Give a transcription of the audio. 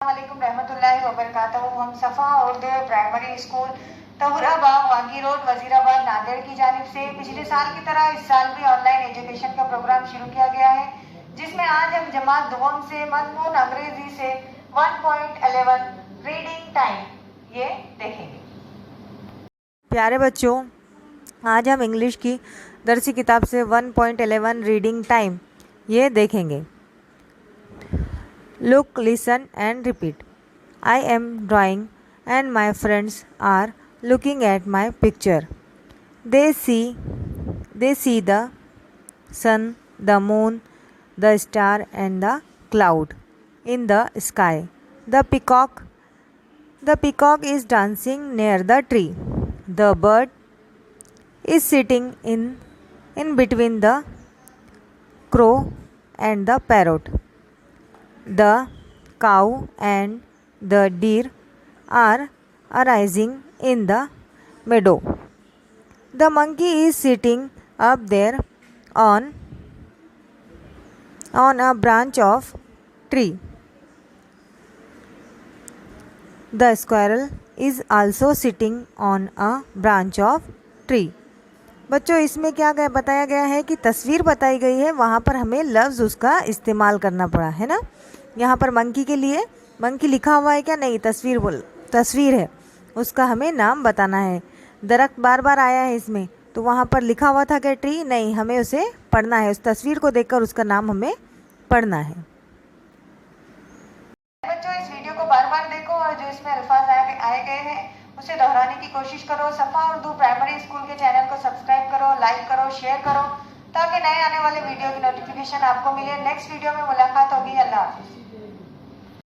वालेकुम रहमतुल्लाहि व बरकातहू। हम सफ़ा Urdu primary school Tahurabagh वागी road Wazirabad Nanded की जानिब से पिछले साल की तरह इस साल भी ऑनलाइन एजुकेशन का प्रोग्राम शुरू किया गया है, जिसमें आज हम जमात दुगम से मजमून अंग्रेजी से 1.11 रीडिंग टाइम ये देखेंगे। प्यारे बच्चों, आज हम इंग्लिश की दरसी किताब से 1.11 रीडिंग टाइम ये देखेंगे। Look, listen and repeat. I am drawing and my friends are looking at my picture. They see the sun, the moon, the star and the cloud in the sky. The peacock is dancing near the tree. The bird is sitting in between the crow and the parrot. The cow and the deer are arising in the meadow. The monkey is sitting up there on a branch of tree. The squirrel is also sitting on a branch of tree. बच्चों, इसमें क्या बताया गया है कि तस्वीर बताई गई है, वहाँ पर हमें लफ्ज़ उसका इस्तेमाल करना पड़ा है ना। यहाँ पर मंकी के लिए मंकी लिखा हुआ है क्या? नहीं, तस्वीर है, उसका हमें नाम बताना है। दरख्त बार बार आया है इसमें, तो वहाँ पर लिखा हुआ था क्या ट्री? नहीं, हमें उसे पढ़ना है, उस तस्वीर को देखकर उसका नाम हमें पढ़ना है। बच्चों, इस वीडियो को बार बार देखो और जो इसमें अल्फाज आए गए हैं उसे दोहराने की कोशिश करो। सफ़ा उर्दू प्राइमरी स्कूल के चैनल को सब्सक्राइब करो, लाइक करो, शेयर करो, ताकि नए आने वाले वीडियो की नोटिफिकेशन आपको मिले। नेक्स्ट वीडियो में मुलाकात होगी। अल्लाह हाफिज़।